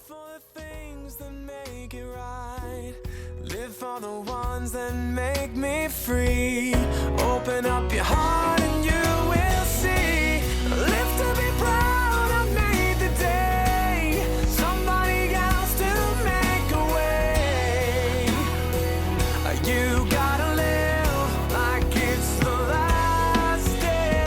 for the things that make it right. Live for the ones that make me free. Open up your heart and you will see. Live to be proud, I've made the day. Somebody else to make a way. You gotta live like it's the last day.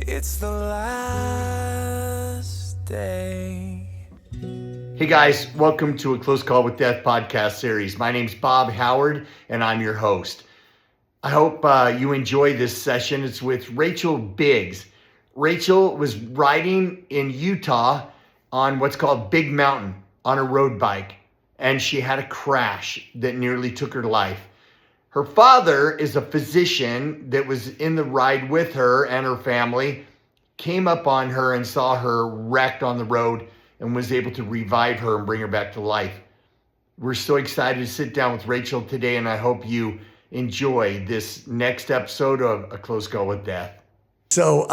It's the last day. Hey guys, welcome to a Close Call with Death podcast series. My name's Bob Howard and I'm your host. I hope you enjoy this session. It's with Rachel Biggs. Rachel was riding in Utah on what's called Big Mountain on a road bike, and she had a crash that nearly took her life. Her father is a physician that was in the ride with her and her family, came up on her and saw her wrecked on the road and was able to revive her and bring her back to life. We're so excited to sit down with Rachel today, and I hope you enjoy this next episode of A Close Call with Death. So,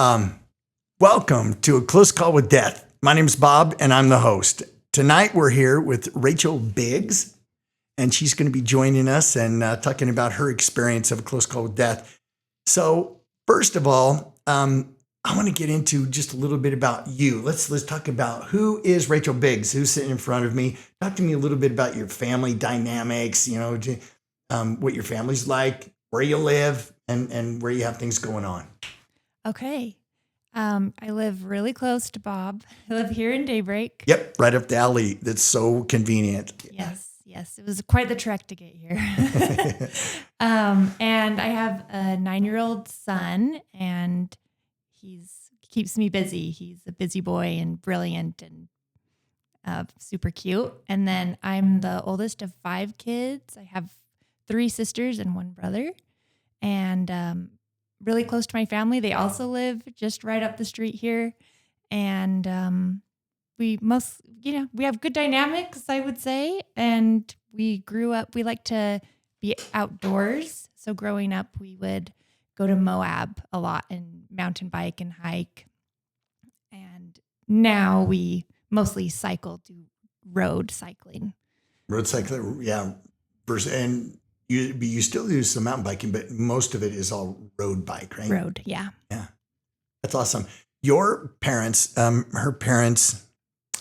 welcome to A Close Call with Death. My name's Bob, and I'm the host. Tonight, we're here with Rachel Biggs, and she's going to be joining us and talking about her experience of A Close Call with Death. So, first of all, I want to get into just a little bit about you. Let's talk about who is Rachel Biggs, who's sitting in front of me. Talk to me a little bit about your family dynamics, what your family's like, where you live, and where you have things going on. Okay. I live really close to Bob. I live here in Daybreak. Yep, right up the alley. That's so convenient. Yes. It was quite the trek to get here. And I have a 9-year-old son, and he keeps me busy. He's a busy boy and brilliant and super cute. And then I'm the oldest of 5 kids. I have 3 sisters and 1 brother, and really close to my family. They also live just right up the street here. And we have good dynamics, I would say. And we grew up, we like to be outdoors. So growing up, we would go to Moab a lot and mountain bike and hike. And now we mostly cycle, do road cycling. Road cycling, yeah. And you still do some mountain biking, but most of it is all road bike, right? Road, yeah. Yeah. That's awesome. Your parents, her parents,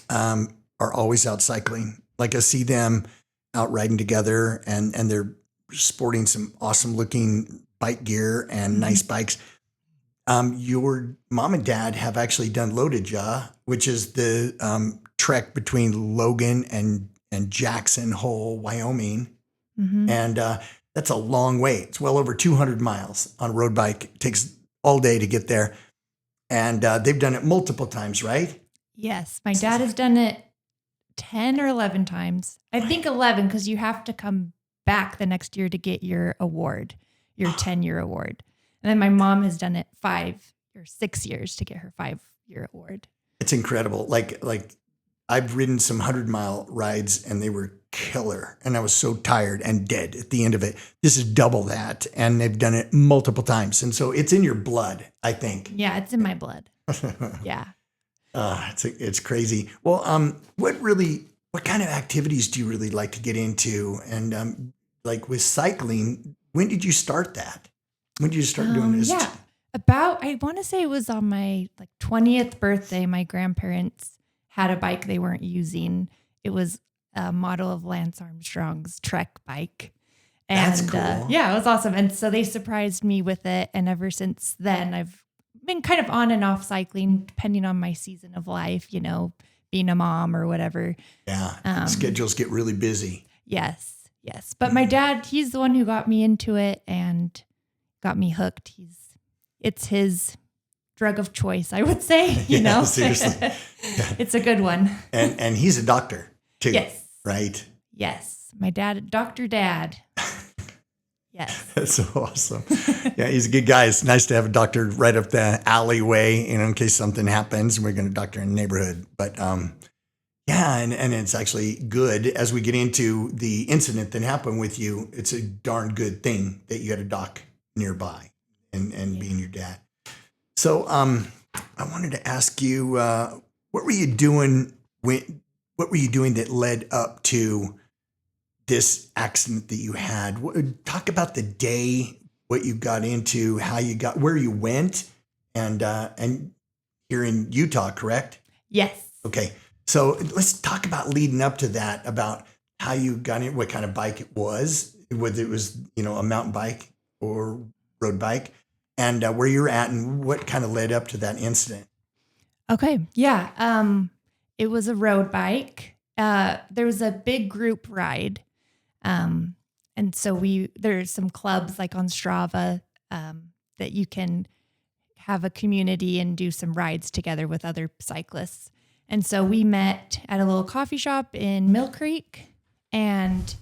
are always out cycling. Like I see them out riding together, and they're sporting some awesome looking bike gear and nice bikes. Your mom and dad have actually done Loaded Jaw, which is the trek between Logan and Jackson Hole, Wyoming. Mm-hmm. And that's a long way. It's well over 200 miles on a road bike. It takes all day to get there. And they've done it multiple times, right? Yes. My dad has done it 10 or 11 times. I think 11, because you have to come back the next year to get your award, your 10-year award. And then my mom has done it 5 or 6 years to get her 5-year award. It's incredible. Like I've ridden some 100-mile rides, and they were killer. And I was so tired and dead at the end of it. This is double that. And they've done it multiple times. And so it's in your blood, I think. Yeah, it's in my blood. Yeah. It's crazy. Well, what kind of activities do you really like to get into? And like with cycling, when did you start that? When did you start doing this? Yeah, I want to say it was on my 20th birthday. My grandparents had a bike they weren't using. It was a model of Lance Armstrong's Trek bike. And that's cool. Yeah, it was awesome. And so they surprised me with it. And ever since then, I've been kind of on and off cycling, depending on my season of life, being a mom or whatever. Yeah, schedules get really busy. Yes. But my dad, he's the one who got me into it and got me hooked. It's his drug of choice, I would say, Seriously. Yeah. It's a good one. And he's a doctor too. Yes. Right? Yes. My dad, Dr. Dad. Yes. That's so awesome. Yeah, he's a good guy. It's nice to have a doctor right up the alleyway, in case something happens. We're going to doctor in the neighborhood. But yeah, and it's actually good as we get into the incident that happened with you. It's a darn good thing that you had a doc nearby and being your dad. So, I wanted to ask you, what were you doing what were you doing that led up to this accident that you had? Talk about the day, what you got into, how you got, where you went, and you're in Utah, correct? Yes. Okay. So let's talk about leading up to that, about how you got in, what kind of bike it was, whether it was, a mountain bike or road bike, and where you're at and what kind of led up to that incident. Okay. Yeah. It was a road bike. There was a big group ride. And so there's some clubs like on Strava, that you can have a community and do some rides together with other cyclists. And so we met at a little coffee shop in Mill Creek, and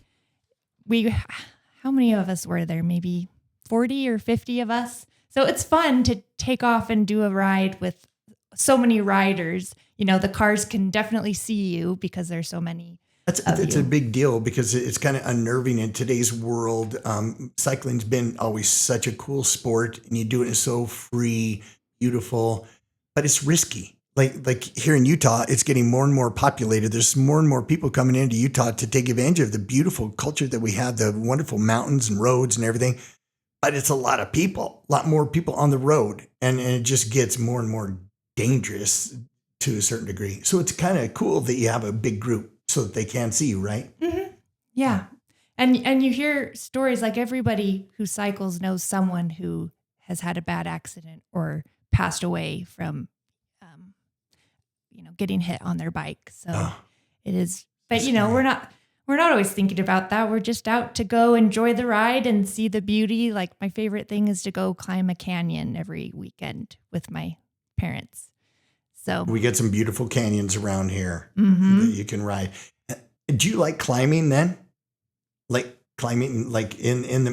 how many of us were there? Maybe 40 or 50 of us. So it's fun to take off and do a ride with so many riders. The cars can definitely see you because there's so many. That's a big deal because it's kind of unnerving in today's world. Cycling's been always such a cool sport, and you do it so free, beautiful, but it's risky. Like here in Utah, it's getting more and more populated. There's more and more people coming into Utah to take advantage of the beautiful culture that we have, the wonderful mountains and roads and everything. But it's a lot more people on the road, and it just gets more and more dangerous to a certain degree. So it's kind of cool that you have a big group so that they can see you, right? Mm-hmm. Yeah. And you hear stories like everybody who cycles knows someone who has had a bad accident or passed away from, getting hit on their bike. So it is, but we're not always thinking about that. We're just out to go enjoy the ride and see the beauty. Like my favorite thing is to go climb a canyon every weekend with my parents. So we get some beautiful canyons around here that you can ride. Do you like climbing then? Like climbing, like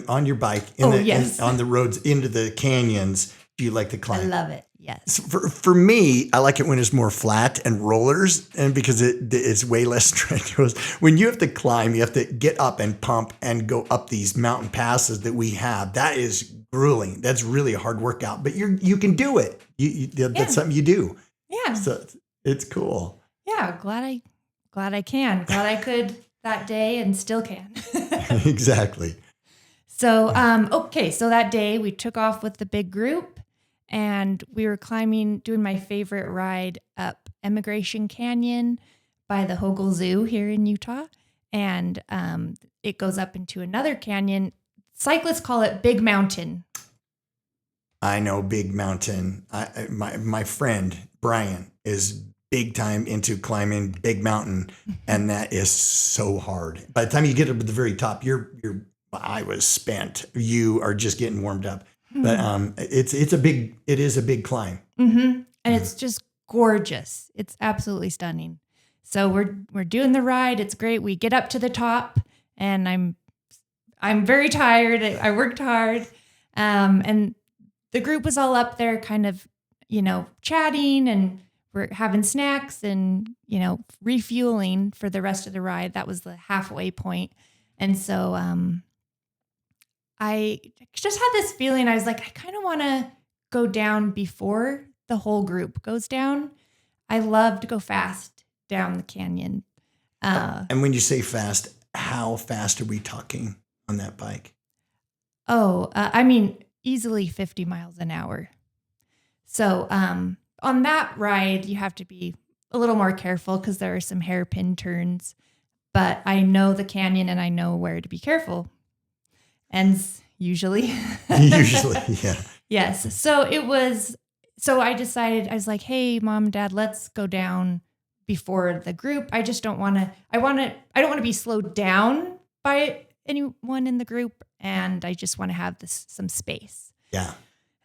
on your bike, yes. on the roads into the canyons? Do you like to climb? I love it. Yes. For me, I like it when it's more flat and rollers, and because it's way less strenuous. When you have to climb, you have to get up and pump and go up these mountain passes that we have. That is grueling. That's really a hard workout, but you can do it. That's something you do. Yeah. So it's cool. Yeah. Glad I can. Glad I could that day and still can. Exactly. So, so that day we took off with the big group and we were doing my favorite ride up Emigration Canyon by the Hogle Zoo here in Utah. And it goes up into another canyon. Cyclists call it Big Mountain. I know Big Mountain. My friend Brian is big time into climbing Big Mountain, and that is so hard. By the time you get up to the very top, I was spent. You are just getting warmed up. But it is a big climb. Mm-hmm. And it's just gorgeous. It's absolutely stunning. So we're doing the ride. It's great. We get up to the top, and I'm very tired. I worked hard, and the group was all up there, kind of chatting, and we're having snacks and refueling for the rest of the ride. That was the halfway point, and so I just had this feeling. I was like, I kind of want to go down before the whole group goes down. I love to go fast down the canyon. And when you say fast, how fast are we talking on that bike? I mean, easily 50 miles an hour. So on that ride, you have to be a little more careful because there are some hairpin turns. But I know the canyon and I know where to be careful. And usually. Usually, yeah. Yes. So I decided, I was like, hey, Mom, Dad, let's go down before the group. I just don't want to, I don't want to be slowed down by anyone in the group. And I just want to have some space. Yeah.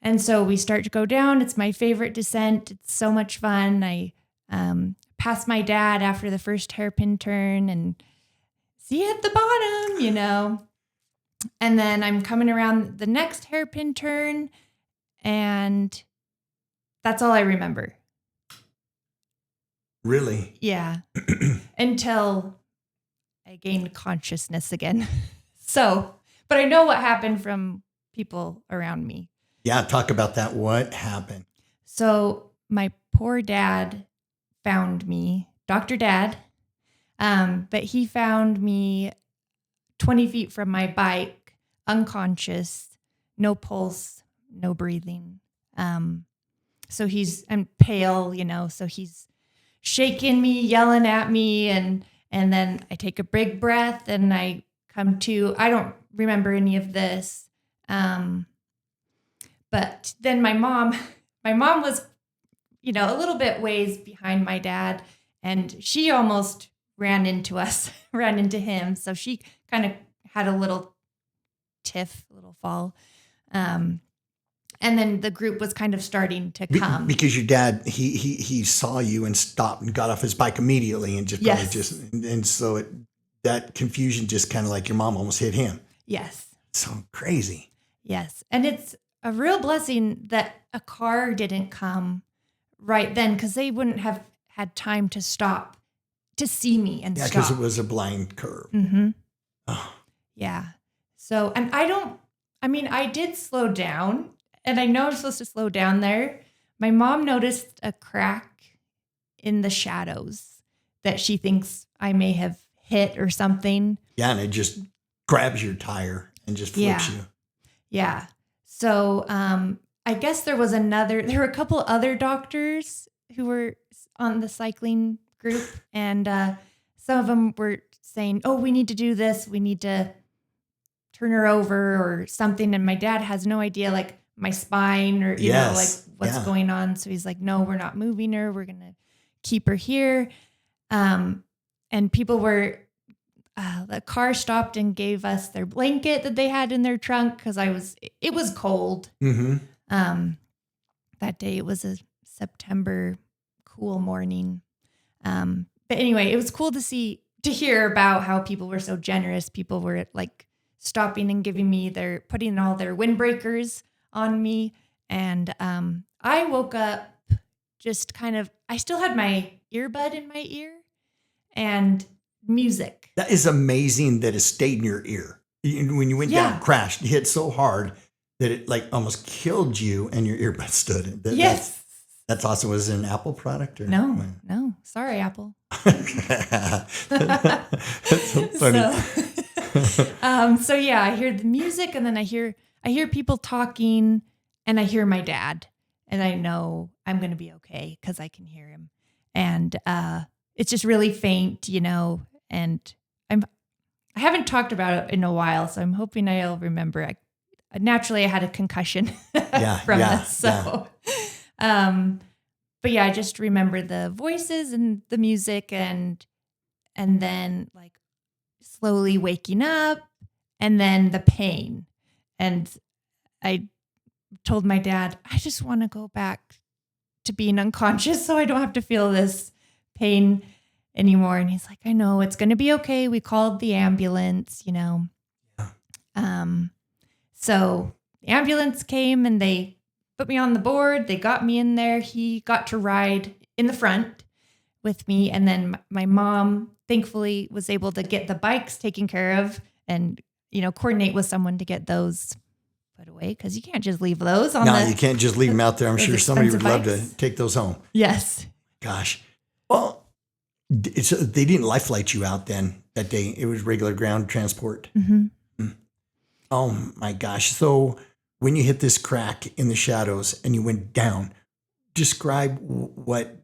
And so we start to go down. It's my favorite descent. It's so much fun. I pass my dad after the first hairpin turn and see you at the bottom, And then I'm coming around the next hairpin turn, and that's all I remember. Really? Yeah. Until I gained consciousness again. But I know what happened from people around me. Yeah, talk about that. What happened? So my poor dad found me, Dr. Dad, but he found me 20 feet from my bike, unconscious, no pulse, no breathing. So I'm pale, so he's shaking me, yelling at me, and then I take a big breath and I come to. I don't remember any of this. But then my mom was, a little bit ways behind my dad, and she almost ran into him. So she kind of had a little tiff, a little fall. And then the group was kind of starting to come. Because your dad, he saw you and stopped and got off his bike immediately and so that confusion just kind of like your mom almost hit him. Yes. So crazy. Yes. And it's a real blessing that a car didn't come right then, because they wouldn't have had time to stop to see me and stop. Yeah, because it was a blind curve. Mm-hmm. Oh. Yeah. So, and I did slow down, and I know I'm supposed to slow down there. My mom noticed a crack in the shadows that she thinks I may have hit or something. Yeah, and it just grabs your tire and just flips you. Yeah. So I guess there were a couple other doctors who were on the cycling group, and some of them were saying, oh, we need to do this. We need to turn her over or something. And my dad has no idea, like my spine or, what's going on. So he's like, no, we're not moving her. We're going to keep her here. And people were, the car stopped and gave us their blanket that they had in their trunk, because it was cold. Mm-hmm. That day it was a September cool morning. But anyway, it was cool to hear about how people were so generous. People were like stopping and putting all their windbreakers on me. And I woke up just I still had my earbud in my ear and music. That is amazing that it stayed in your ear. When you went down, crashed, it hit so hard that it like almost killed you and your earbud stood. Yes. That's awesome. Was it an Apple product? Or No. Sorry, Apple. That's so funny. So yeah, I hear the music, and then I hear people talking, and I hear my dad, and I know I'm going to be okay because I can hear him. And it's just really faint, and I haven't talked about it in a while, so I'm hoping I'll remember. Naturally I had a concussion from this. So, but yeah, I just remember the voices and the music, and then like slowly waking up, and then the pain. And I told my dad, I just want to go back to being unconscious so I don't have to feel this pain anymore. And he's like, I know, it's going to be okay. We called the ambulance, So the ambulance came and they put me on the board. They got me in there. He got to ride in the front with me. And then my mom, thankfully, was able to get the bikes taken care of and, coordinate with someone to get those put away, because you can't just leave those on you can't just leave them out there. I'm sure somebody would love to take those home. Yes. Gosh. Well, they didn't life flight you out then that day. It was regular ground transport. Mm-hmm. Oh my gosh. So when you hit this crack in the shadows and you went down, describe what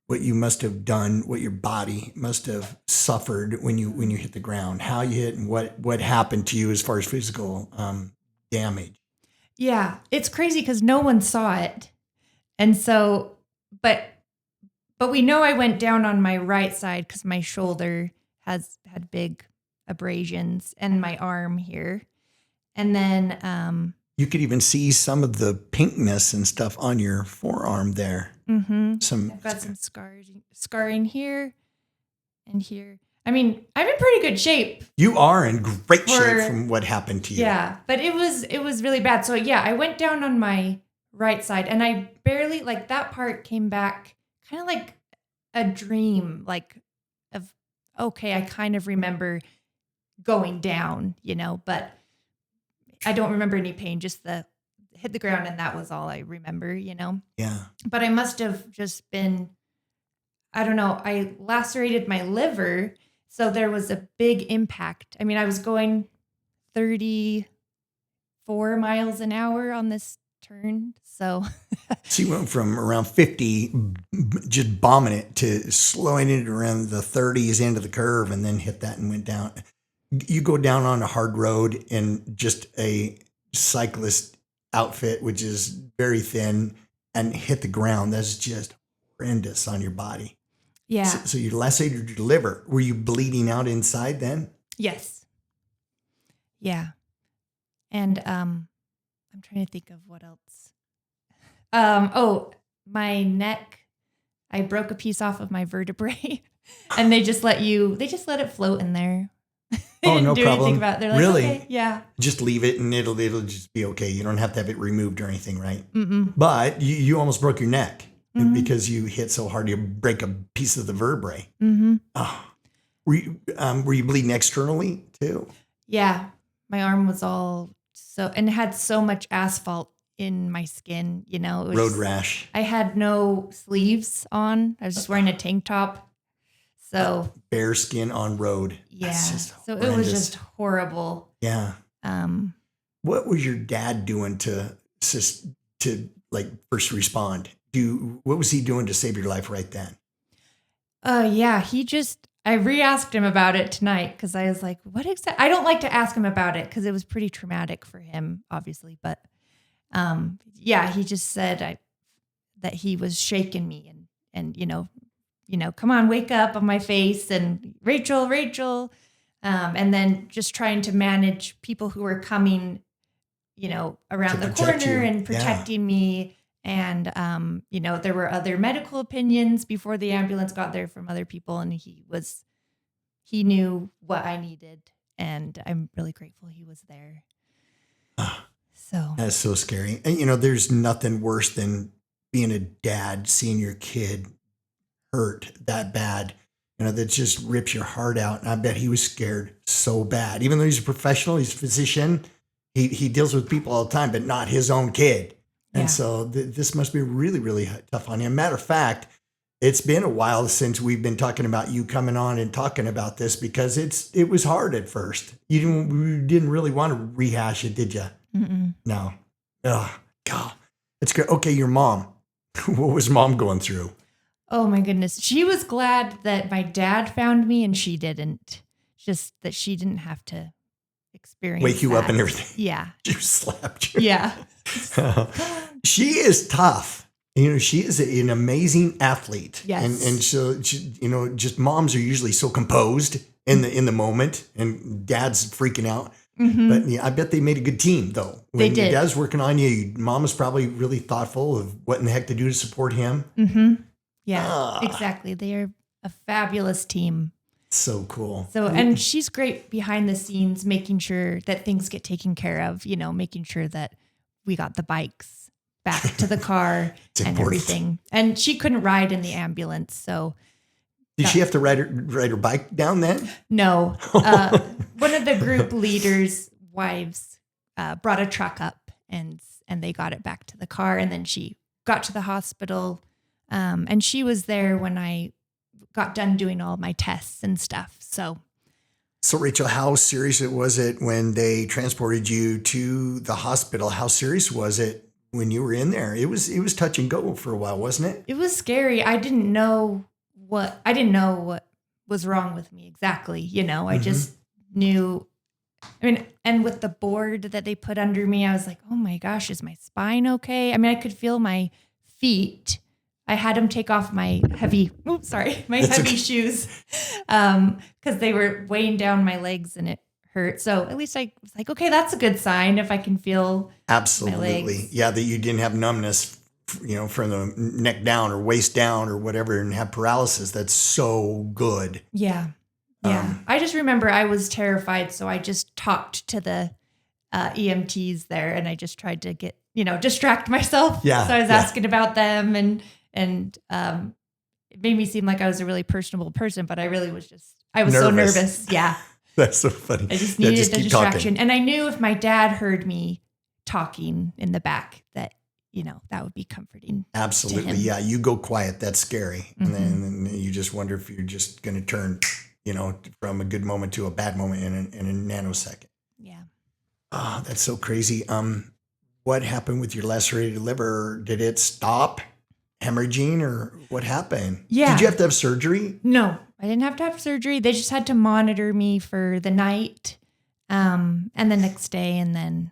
you must have done, what your body must have suffered when you hit the ground, how you hit, and what happened to you as far as physical damage. Yeah, it's crazy because no one saw it. And so, but we know I went down on my right side because my shoulder had big abrasions, and my arm here. And then you could even see some of the pinkness and stuff on your forearm there. Mm-hmm. I've got some scarring here and here. I mean, I'm in pretty good shape. You are in great shape from what happened to you. Yeah, but it was really bad. So yeah, I went down on my right side, and I barely, like, that part came back kind of like a dream, like of, okay, I kind of remember going down, but I don't remember any pain, just hit the ground and that was all I remember, Yeah. But I must have just been, I don't know, I lacerated my liver. So there was a big impact. I mean, I was going 34 miles an hour on this turn. So So you went from around 50, just bombing it, to slowing it around the 30s into the curve, and then hit that and went down. You go down on a hard road in just a cyclist outfit, which is very thin, and hit the ground. That's just horrendous on your body. yeah. So you lacerated your liver. Were you bleeding out inside then? Yes. Yeah. And I'm trying to think of what else. My neck, I broke a piece off of my vertebrae and they just let it float in there. They Oh, didn't no do problem. anything about it. They're like, Really? okay, yeah. Just leave it and it'll just be okay. You don't have to have it removed or anything, right? Mm-mm. But you almost broke your neck Mhm. because you hit so hard you break a piece of the vertebrae. Mm-hmm. Oh. Were you bleeding externally too? Yeah. My arm was all and it had so much asphalt in my skin, it was Road rash. I had no sleeves on. I was just wearing a tank top. So Bare skin on road. yeah. That's just So it was horrendous. just horrible. Yeah. What was your dad doing to like first respond? What was he doing to save your life right then? Yeah, I re-asked him about it tonight because I was like, what exactly? I don't like to ask him about it because it was pretty traumatic for him, obviously. But yeah, he just said that he was shaking me and come on, wake up on my face and Rachel. And then just trying to manage people who were coming, around the protect corner you. and protecting me. And, there were other medical opinions before the ambulance got there from other people. And he knew what I needed. And I'm really grateful he was there. So That's so scary. And there's nothing worse than being a dad, seeing your kid hurt that bad. That just rips your heart out. And I bet he was scared so bad. Even though he's a professional, he's a physician, he deals with people all the time, but not his own kid. And Yeah. so this must be really, really tough on him. Matter of fact, it's been a while since we've been talking about you coming on and talking about this because it was hard at first. You didn't really want to rehash it, did you? mm-mm. No. Oh, God. It's good. Okay, your mom. What was mom going through? Oh my goodness. She was glad that my dad found me and she didn't. Just that she didn't have to experience Wake you up that. and everything. Yeah. She slapped you. Yeah. She is tough. She is an amazing athlete. Yes. And so, just moms are usually so composed in the moment and dad's freaking out. Mm-hmm. But yeah, I bet they made a good team though. They When did. your dad's working on you, mom was probably really thoughtful of what in the heck to do to support him. Mm-hmm. Yeah, Ah. exactly. They are a fabulous team. So cool. So, and she's great behind the scenes, making sure that things get taken care of, making sure that we got the bikes back to the car It's and important. everything. And she couldn't ride in the ambulance. So Did she have to ride her bike down then? no, one of the group leaders' wives brought a truck up and they got it back to the car. And then she got to the hospital. And she was there when I got done doing all my tests and stuff. So Rachel, how serious was it when they transported you to the hospital? How serious was it when you were in there? It was touch and go for a while, wasn't it? it was scary. I didn't know what was wrong with me exactly. I just knew. And with the board that they put under me, I was like, oh my gosh, is my spine okay? I could feel my feet. I had them take off my heavy shoes because they were weighing down my legs and it hurt. So at least I was like, okay, that's a good sign if I can feel Absolutely. my legs. Yeah, that you didn't have numbness, from the neck down or waist down or whatever and have paralysis. That's so good. Yeah. Yeah. I just remember I was terrified. So I just talked to the EMTs there and I just tried to get, distract myself. Yeah, So I was yeah. asking about them and it made me seem like I was a really personable person, but I really was I was so Nervous. nervous. Yeah. That's so funny. I just Yeah, needed the keep distraction. talking. And I knew if my dad heard me talking in the back, that, that would be comforting. Absolutely. Yeah. You go quiet. That's scary. And then you just wonder if you're just going to turn, from a good moment to a bad moment in a nanosecond. Yeah. Oh, that's so crazy. What happened with your lacerated liver? Did it stop hemorrhaging or what happened? Yeah. Did you have to have surgery? No, I didn't have to have surgery. They just had to monitor me for the night, and the next day. And then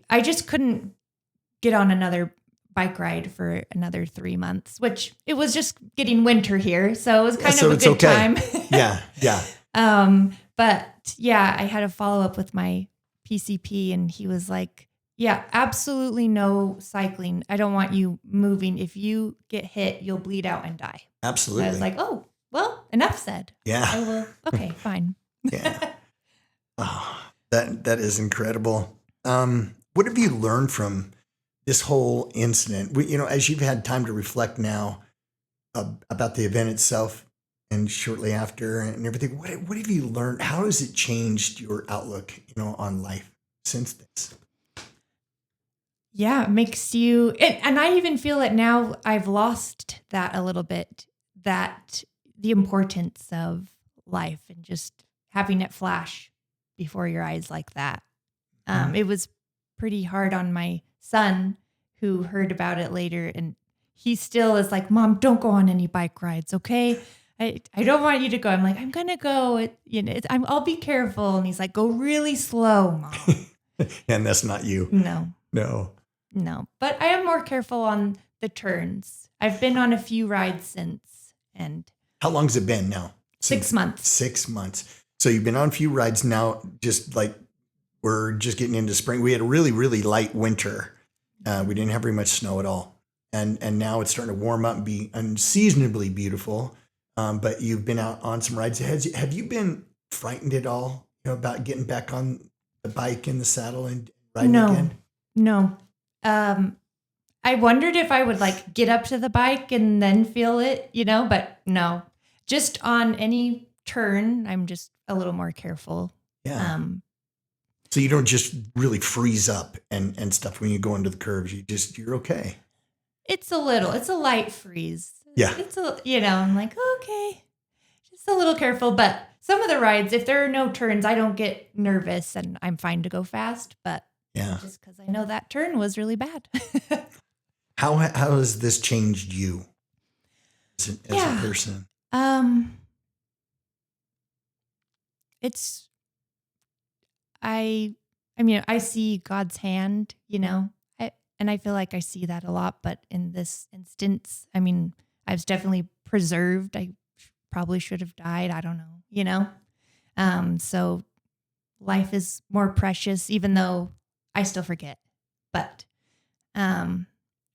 I just couldn't get on another bike ride for another 3 months, which it was just getting winter here. So it was kind of a good time. Yeah. But yeah, I had a follow up with my PCP, and he was like, yeah, absolutely no cycling. I don't want you moving. If you get hit, you'll bleed out and die. Absolutely. I was like, oh, well, enough said. Yeah. I will. Okay, fine. Yeah. Oh, that is incredible. What have you learned from this whole incident? As you've had time to reflect now about the event itself and shortly after and everything, what have you learned? How has it changed your outlook, on life since this? Yeah, it makes you, and I even feel that now I've lost that a little bit, that the importance of life and just having it flash before your eyes like that. It was pretty hard on my son, who heard about it later, and he still is like, Mom, don't go on any bike rides, okay? I don't want you to go. I'm like, I'm gonna go. I'll be careful. And he's like, go really slow, Mom. And that's not you. No. But I am more careful on the turns. I've been on a few rides since. And how long's it been now? 6 months. 6 months. So you've been on a few rides now, just like we're just getting into spring. We had a really, really light winter. We didn't have very much snow at all. And now it's starting to warm up and be unseasonably beautiful. But you've been out on some rides. Have you been frightened at all, about getting back on the bike in the saddle and riding again? No. I wondered if I would like get up to the bike and then feel it, but no. Just on any turn, I'm just a little more careful. Yeah. So you don't just really freeze up and stuff when you go into the curves. You're okay. It's a light freeze. Yeah. I'm like, okay, just a little careful. But some of the rides, if there are no turns, I don't get nervous and I'm fine to go fast. But just because I know that turn was really bad. How has this changed you as a person? I see God's hand, and I feel like I see that a lot. But in this instance, I was definitely preserved. I probably should have died. I don't know, so life is more precious, even though I still forget. But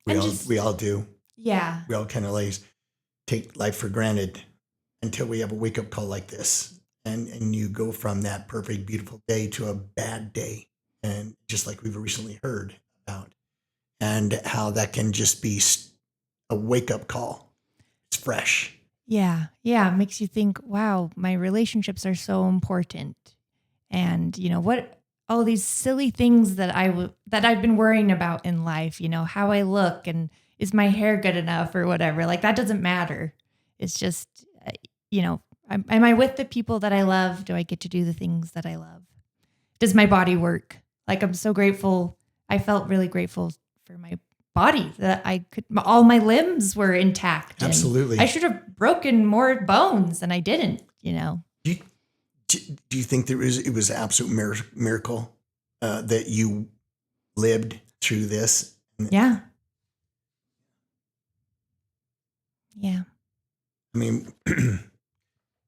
we all do. Yeah. We all kind of take life for granted until we have a wake up call like this. And you go from that perfect, beautiful day to a bad day. And just like we've recently heard about, and how that can just be a wake up call. It's fresh. Yeah. Yeah. It makes you think, wow, my relationships are so important. And what all these silly things that I've been worrying about in life, how I look and is my hair good enough or whatever, like that doesn't matter. It's just, am I with the people that I love? Do I get to do the things that I love? Does my body work? Like, I'm so grateful. I felt really grateful for my body that all my limbs were intact. Absolutely. I should have broken more bones and I didn't, Do you think it was an absolute miracle that you lived through this? Yeah. Yeah.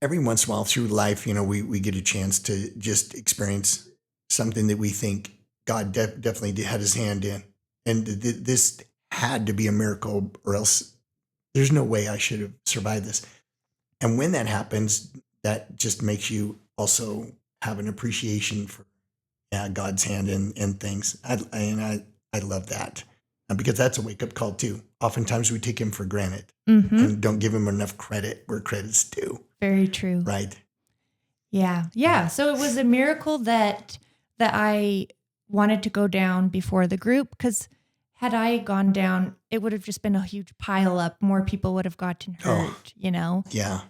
Every once in a while through life, we get a chance to just experience something that we think God definitely had his hand in. And this had to be a miracle, or else there's no way I should have survived this. And when that happens, that just makes you also have an appreciation for God's hand in things. I love that, because that's a wake-up call too. Oftentimes we take him for granted and don't give him enough credit where credit's due. Very true. Right. Yeah. Yeah. So it was a miracle that I wanted to go down before the group because had I gone down, it would have just been a huge pile up. More people would have gotten hurt, you know? Yeah.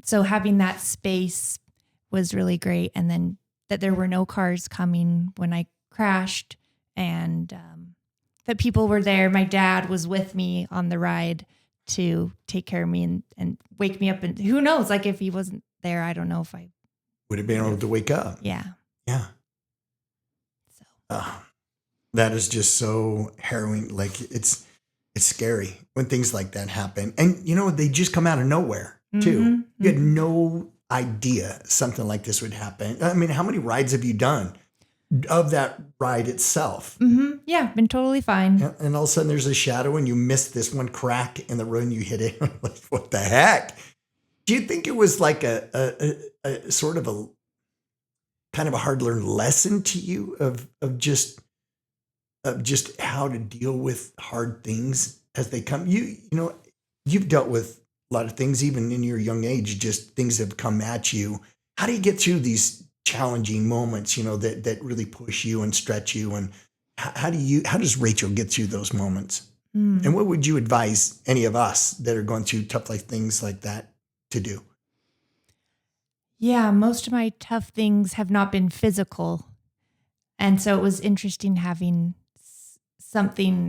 So having that space was really great. And then that there were no cars coming when I crashed and that people were there. My dad was with me on the ride to take care of me and wake me up. And who knows, like if he wasn't there, I don't know if I Would have been able to wake up. Yeah. Yeah. So That is just so harrowing. Like it's scary when things like that happen. And they just come out of nowhere too. Mhm, You had no idea something like this would happen. I mean, how many rides have you done of that ride itself? yeah, been totally fine. And all of a sudden there's a shadow and you missed this one crack in the road and you hit it. Like, what the heck? Do you think it was like a sort of a kind of a hard learned lesson to you of just how to deal with hard things as they come? You've dealt with a lot of things, even in your young age, just things have come at you. How do you get through these challenging moments, that really push you and stretch you? And how does Rachel get through those moments? And what would you advise any of us that are going through tough things like that to do? Yeah, most of my tough things have not been physical. And so it was interesting having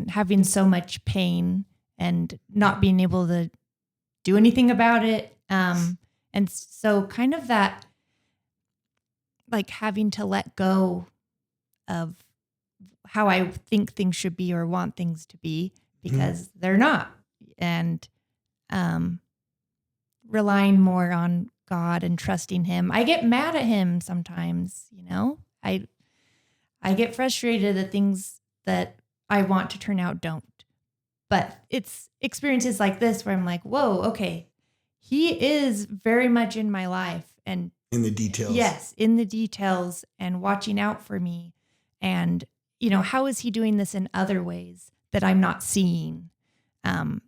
having so much pain and not being able to do anything about it. And so kind of that, like having to let go of how I think things should be or want things to be because they're not. And relying more on God and trusting him. I get mad at him sometimes, I get frustrated at things that I want to turn out don't. But it's experiences like this where I'm like, whoa, okay, he is very much in my life and in the details. Yes, in the details and watching out for me. And, how is he doing this in other ways that I'm not seeing? And,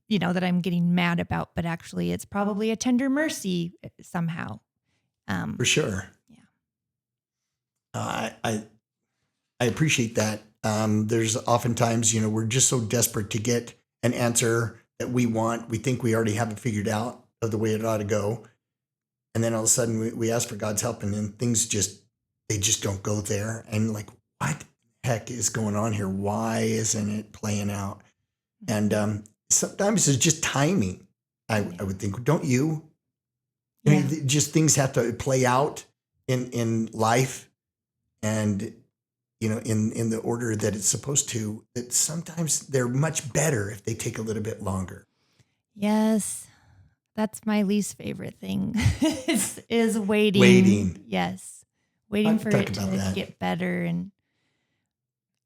that I'm getting mad about, but actually it's probably a tender mercy somehow. For sure. Yeah. I appreciate that. There's oftentimes, we're just so desperate to get an answer that we want. We think we already have it figured out of the way it ought to go. And then all of a sudden we ask for God's help and then things they just don't go there. And like, what the heck is going on here? Why isn't it playing out? And sometimes it's just timing. I would think, don't you? I mean, just things have to play out in life and, in the order that it's supposed to, that sometimes they're much better if they take a little bit longer. Yes. That's my least favorite thing is waiting. Waiting. Yes. Waiting for it to get better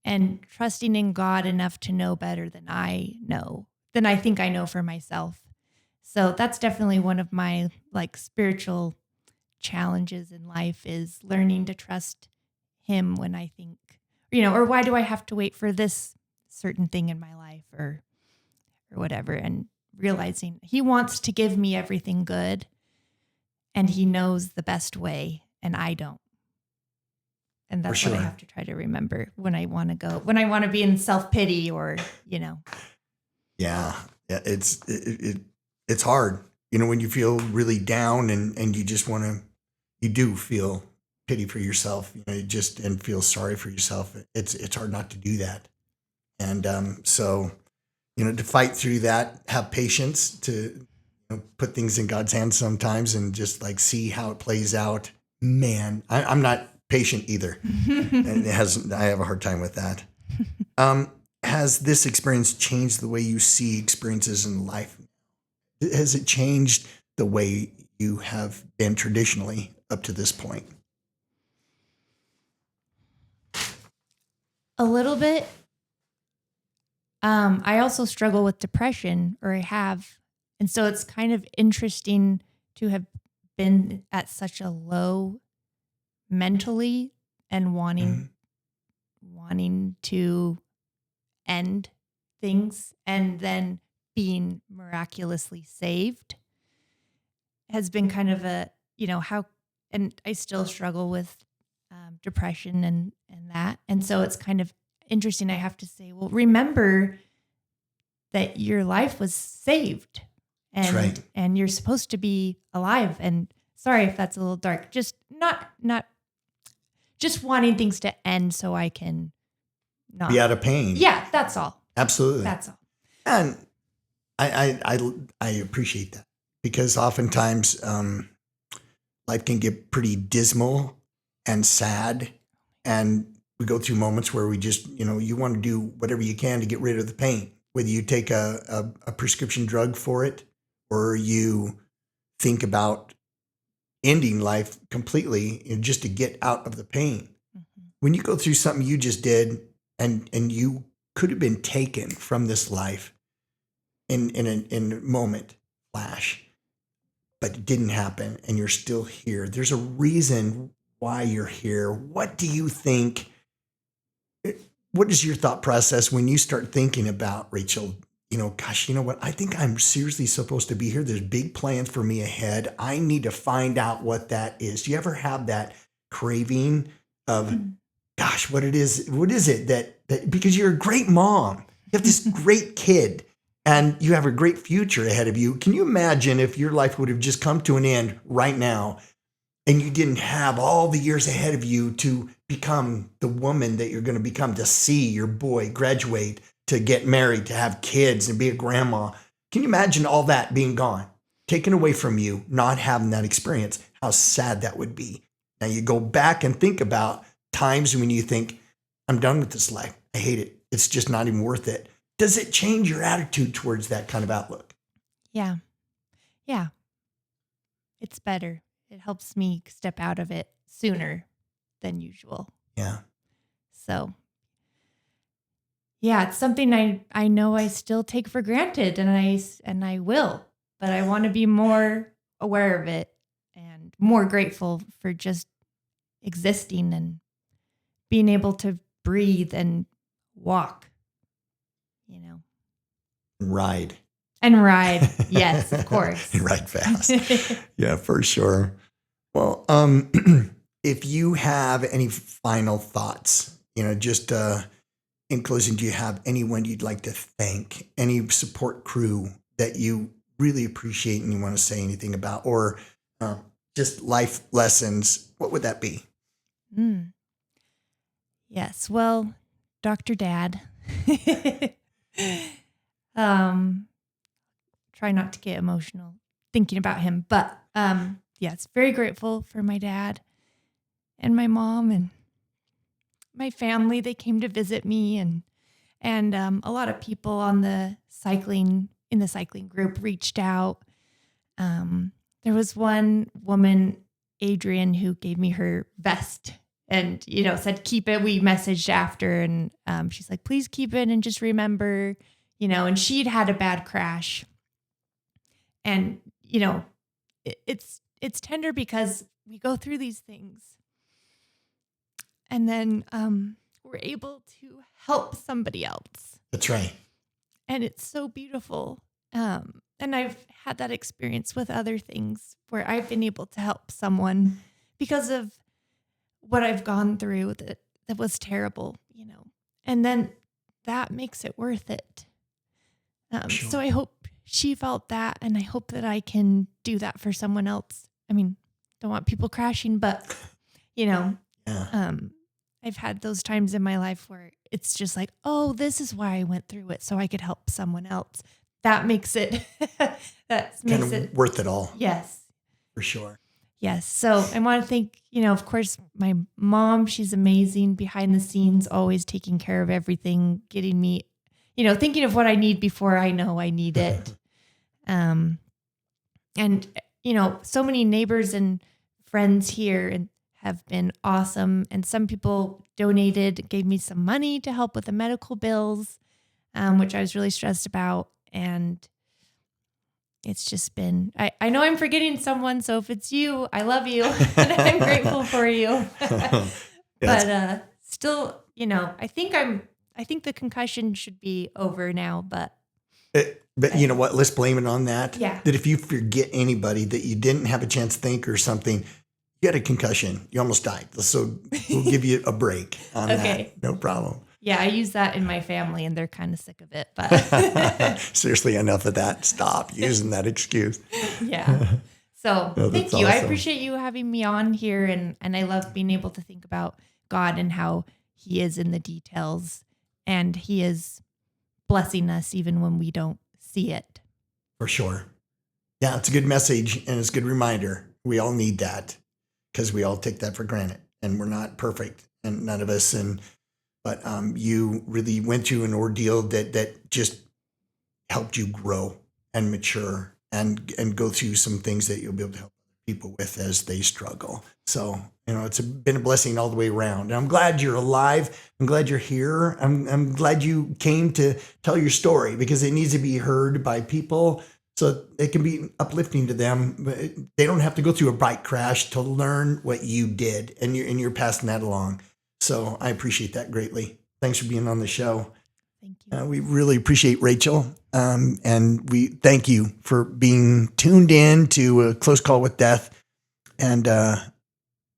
and trusting in God enough to know better than I think I know for myself. So that's definitely one of my spiritual challenges in life is learning to trust him when I think, or why do I have to wait for this certain thing in my life or whatever, and realizing he wants to give me everything good and he knows the best way and I don't. And that's what I have to try to remember when I want to be in self-pity or, Yeah. It's hard, when you feel really down and you just you do feel pity for yourself, and feel sorry for yourself. It's hard not to do that. And so, to fight through that, have patience to put things in God's hands sometimes and just see how it plays out. Man, I'm not patient either. And I have a hard time with that. Has this experience changed the way you see experiences in life? Has it changed the way you have been traditionally up to this point? A little bit. I also struggle with depression, or I have. And so it's kind of interesting to have been at such a low mentally and wanting to end things and then being miraculously saved has been kind of a, how, and I still struggle with depression and that. And so it's kind of interesting. I have to say, well, remember that your life was saved, and That's right. and you're supposed to be alive. And sorry if that's a little dark. Just not just wanting things to end so I can not Be out of pain. Yeah, that's all. Absolutely. That's all. And I appreciate that, because oftentimes life can get pretty dismal and sad, and we go through moments where we just, you want to do whatever you can to get rid of the pain, whether you take a prescription drug for it or you think about ending life completely, just to get out of the pain. Mm-hmm. When you go through something you just did and you could have been taken from this life in a moment, flash, but it didn't happen and you're still here. There's a reason why you're here. What do you think? What is your thought process when you start thinking about, Rachel, gosh, you know what? I think I'm seriously supposed to be here. There's big plans for me ahead. I need to find out what that is. Do you ever have that craving of, gosh, what is it that because you're a great mom, you have this great kid, and you have a great future ahead of you. Can you imagine if your life would have just come to an end right now and you didn't have all the years ahead of you to become the woman that you're going to become, to see your boy graduate, to get married, to have kids and be a grandma? Can you imagine all that being gone, taken away from you, not having that experience? How sad that would be. Now you go back and think about times when you think, I'm done with this life. I hate it. It's just not even worth it. Does it change your attitude towards that kind of outlook? Yeah. Yeah. It's better. It helps me step out of it sooner than usual. Yeah. So, yeah, it's something I know I still take for granted, and I will, but I want to be more aware of it and more grateful for just existing and being able to breathe and walk, Ride. And ride. Yes, of course. And ride fast. Yeah, for sure. Well, if you have any final thoughts, just in closing, do you have anyone you'd like to thank? Any support crew that you really appreciate and you want to say anything about, or just life lessons? What would that be? Yes. Well, Dr. Dad. Try not to get emotional thinking about him, but yes, very grateful for my dad and my mom and my family. They came to visit me, and a lot of people on the cycling group reached out. There was one woman, Adrian, who gave me her vest and said keep it. We messaged after, and she's like, please keep it and just remember, and she'd had a bad crash. And, it's tender because we go through these things and then we're able to help somebody else. That's right. And it's so beautiful. And I've had that experience with other things where I've been able to help someone because of what I've gone through that was terrible, and then that makes it worth it. Sure. So I hope she felt that, and I hope that I can do that for someone else. I mean, don't want people crashing, but Yeah. I've had those times in my life where it's just like, oh, this is why I went through it, so I could help someone else. That makes it makes it worth it all. Yes, For sure. yes. So I want to thank, of course, my mom. She's amazing behind the scenes, always taking care of everything, getting me, thinking of what I need before I know I need it. And, so many neighbors and friends here and have been awesome. And some people donated, gave me some money to help with the medical bills, which I was really stressed about. And it's just been, I know I'm forgetting someone. So if it's you, I love you and I'm grateful for you. But still, I think the concussion should be over now, but you know what? Let's blame it on that. Yeah. That if you forget anybody that you didn't have a chance to think or something, You had a concussion. You almost died. So we'll give you a break on Okay. that. No problem. Yeah, I use that in my family and they're kind of sick of it, but Seriously, enough of that. Stop using that excuse. yeah. So No, thank that's you. I awesome. appreciate you having me on here, and I love being able to think about God and how he is in the details, and he is blessing us even when we don't see it. For sure. Yeah, it's a good message and it's a good reminder. We all need that because we all take that for granted and we're not perfect and none of us. But you really went through an ordeal that just helped you grow and mature and go through some things that you'll be able to help people with as they struggle. So, it's been a blessing all the way around. And I'm glad you're alive. I'm glad you're here. I'm glad you came to tell your story because it needs to be heard by people so it can be uplifting to them. But they don't have to go through a bike crash to learn what you did, and you're passing that along. So I appreciate that greatly. Thanks for being on the show. Thank you. We really appreciate Rachel, and we thank you for being tuned in to A Close Call with Death. And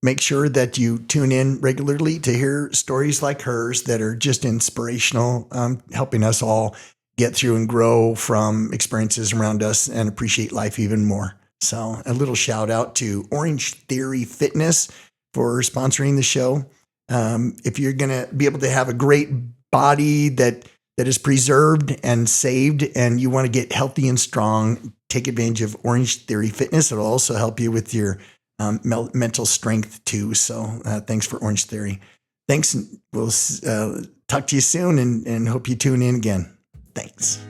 make sure that you tune in regularly to hear stories like hers that are just inspirational, helping us all get through and grow from experiences around us and appreciate life even more. So a little shout out to Orange Theory Fitness for sponsoring the show. If you're going to be able to have a great body that is preserved and saved and you want to get healthy and strong, take advantage of Orange Theory Fitness. It'll also help you with your mental strength too. So thanks for Orange Theory. Thanks. We'll talk to you soon and hope you tune in again. Thanks.